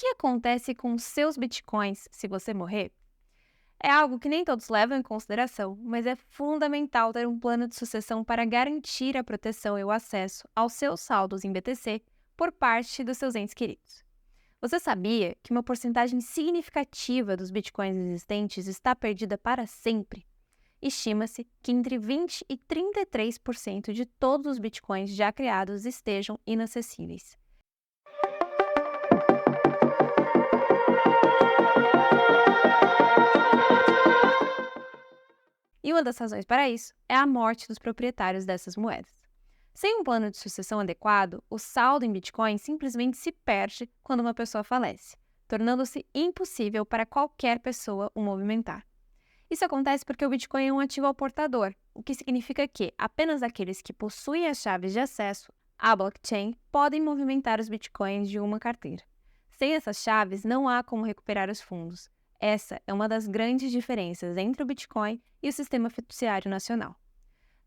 que acontece com os seus bitcoins se você morrer? É algo que nem todos levam em consideração, mas é fundamental ter um plano de sucessão para garantir a proteção e o acesso aos seus saldos em BTC por parte dos seus entes queridos. Você sabia que uma porcentagem significativa dos bitcoins existentes está perdida para sempre? Estima-se que entre 20 e 33% de todos os bitcoins já criados estejam inacessíveis. E uma das razões para isso é a morte dos proprietários dessas moedas. Sem um plano de sucessão adequado, o saldo em Bitcoin simplesmente se perde quando uma pessoa falece, tornando-se impossível para qualquer pessoa o movimentar. Isso acontece porque o Bitcoin é um ativo ao portador, o que significa que apenas aqueles que possuem as chaves de acesso à blockchain podem movimentar os Bitcoins de uma carteira. Sem essas chaves, não há como recuperar os fundos. Essa é uma das grandes diferenças entre o Bitcoin e o sistema fiduciário nacional.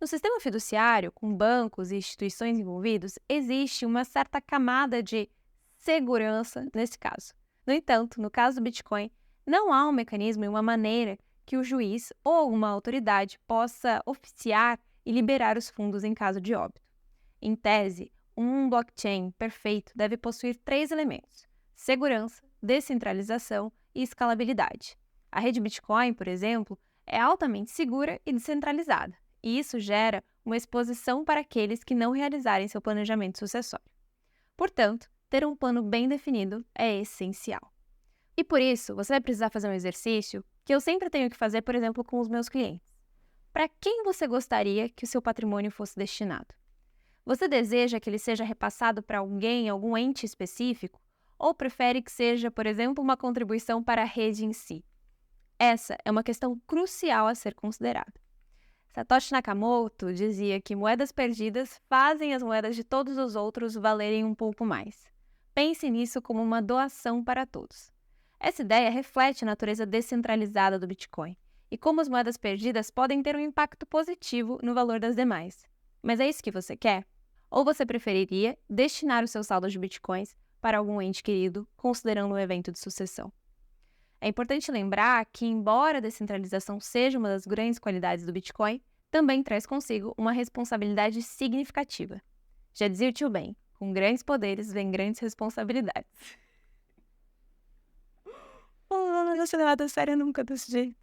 No sistema fiduciário, com bancos e instituições envolvidos, existe uma certa camada de segurança nesse caso. No entanto, no caso do Bitcoin, não há um mecanismo e uma maneira que o juiz ou alguma autoridade possa oficiar e liberar os fundos em caso de óbito. Em tese, um blockchain perfeito deve possuir 3 elementos: segurança, descentralização e escalabilidade. A rede Bitcoin, por exemplo, é altamente segura e descentralizada, e isso gera uma exposição para aqueles que não realizarem seu planejamento sucessório. Portanto, ter um plano bem definido é essencial. E por isso, você vai precisar fazer um exercício que eu sempre tenho que fazer, por exemplo, com os meus clientes. Para quem você gostaria que o seu patrimônio fosse destinado? Você deseja que ele seja repassado para alguém, algum ente específico? Ou prefere que seja, por exemplo, uma contribuição para a rede em si? Essa é uma questão crucial a ser considerada. Satoshi Nakamoto dizia que moedas perdidas fazem as moedas de todos os outros valerem um pouco mais. Pense nisso como uma doação para todos. Essa ideia reflete a natureza descentralizada do Bitcoin e como as moedas perdidas podem ter um impacto positivo no valor das demais. Mas é isso que você quer? Ou você preferiria destinar os seus saldos de Bitcoins para algum ente querido, considerando um evento de sucessão? É importante lembrar que, embora a descentralização seja uma das grandes qualidades do Bitcoin, também traz consigo uma responsabilidade significativa. Já dizia o tio Ben, com grandes poderes vem grandes responsabilidades. Não se levado a sério nunca desse jeito.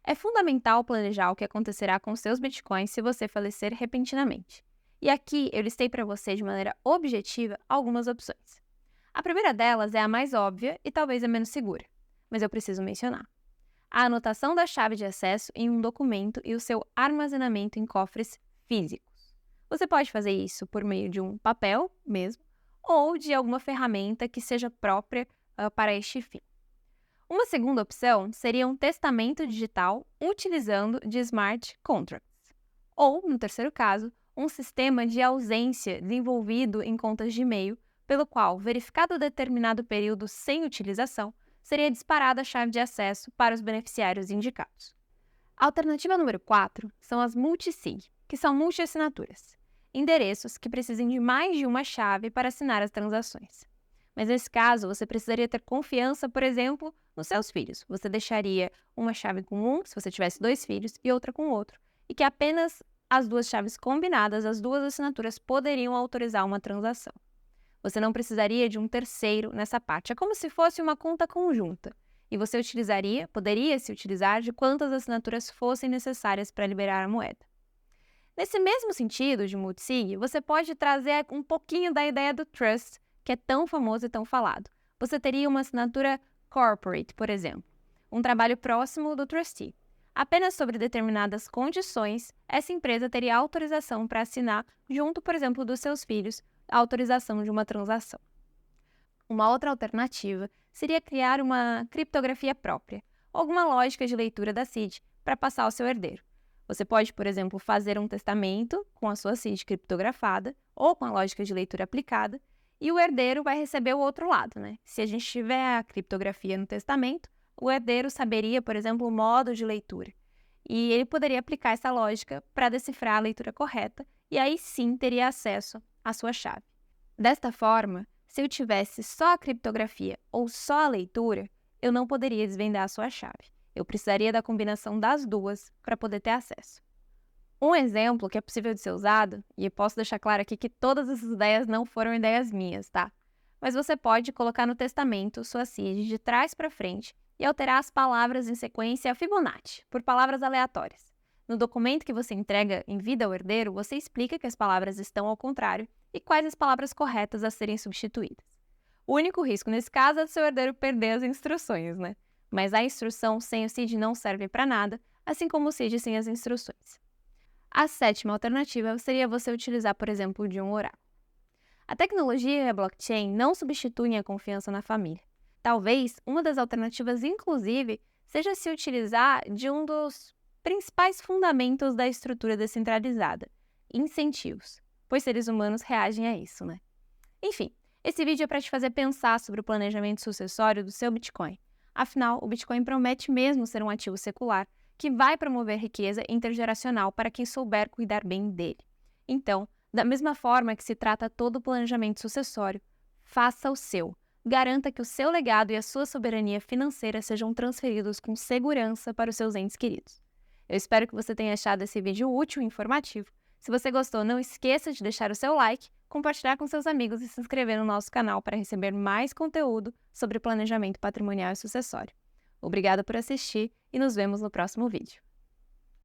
É fundamental planejar o que acontecerá com seus Bitcoins se você falecer repentinamente. E aqui eu listei para você de maneira objetiva algumas opções. A primeira delas é a mais óbvia e talvez a menos segura, mas eu preciso mencionar: a anotação da chave de acesso em um documento e o seu armazenamento em cofres físicos. Você pode fazer isso por meio de um papel mesmo, ou de alguma ferramenta que seja própria para este fim. Uma segunda opção seria um testamento digital utilizando de smart contracts. Ou, no terceiro caso, um sistema de ausência desenvolvido em contas de e-mail, pelo qual, verificado determinado período sem utilização, seria disparada a chave de acesso para os beneficiários indicados. A alternativa número 4 são as multisig, que são multi-assinaturas, endereços que precisem de mais de uma chave para assinar as transações. Mas nesse caso, você precisaria ter confiança, por exemplo, nos seus filhos. Você deixaria uma chave com um, se você tivesse 2 filhos, e outra com outro, e que apenas as 2 chaves combinadas, as 2 assinaturas, poderiam autorizar uma transação. Você não precisaria de um terceiro nessa parte. É como se fosse uma conta conjunta. E você poderia se utilizar de quantas assinaturas fossem necessárias para liberar a moeda. Nesse mesmo sentido de multisig, você pode trazer um pouquinho da ideia do trust, que é tão famoso e tão falado. Você teria uma assinatura corporate, por exemplo, um trabalho próximo do trustee. Apenas sobre determinadas condições, essa empresa teria autorização para assinar, junto, por exemplo, dos seus filhos, a autorização de uma transação. Uma outra alternativa seria criar uma criptografia própria, ou alguma lógica de leitura da seed para passar ao seu herdeiro. Você pode, por exemplo, fazer um testamento com a sua seed criptografada ou com a lógica de leitura aplicada, e o herdeiro vai receber o outro lado, né? Se a gente tiver a criptografia no testamento, o herdeiro saberia, por exemplo, o modo de leitura. E ele poderia aplicar essa lógica para decifrar a leitura correta, e aí sim teria acesso à sua chave. Desta forma, Se eu tivesse só a criptografia ou só a leitura, eu não poderia desvendar a sua chave. Eu precisaria da combinação das duas para poder ter acesso. Um exemplo que é possível de ser usado, e eu posso deixar claro aqui que todas essas ideias não foram ideias minhas, tá? Mas você pode colocar no testamento sua CID de trás para frente e alterar as palavras em sequência Fibonacci, por palavras aleatórias. No documento que você entrega em vida ao herdeiro, você explica que as palavras estão ao contrário e quais as palavras corretas a serem substituídas. O único risco nesse caso é do seu herdeiro perder as instruções, né? Mas a instrução sem o CID não serve para nada, assim como o CID sem as instruções. A sétima alternativa seria você utilizar, por exemplo, de um oráculo. A tecnologia e a blockchain não substituem a confiança na família. Talvez uma das alternativas, inclusive, seja se utilizar de um dos principais fundamentos da estrutura descentralizada: incentivos, pois seres humanos reagem a isso, né? Enfim, esse vídeo é para te fazer pensar sobre o planejamento sucessório do seu Bitcoin. Afinal, o Bitcoin promete mesmo ser um ativo secular que vai promover riqueza intergeracional para quem souber cuidar bem dele. Então, da mesma forma que se trata todo o planejamento sucessório, faça o seu. Garanta que o seu legado e a sua soberania financeira sejam transferidos com segurança para os seus entes queridos. Eu espero que você tenha achado esse vídeo útil e informativo. Se você gostou, não esqueça de deixar o seu like, compartilhar com seus amigos e se inscrever no nosso canal para receber mais conteúdo sobre planejamento patrimonial e sucessório. Obrigada por assistir e nos vemos no próximo vídeo.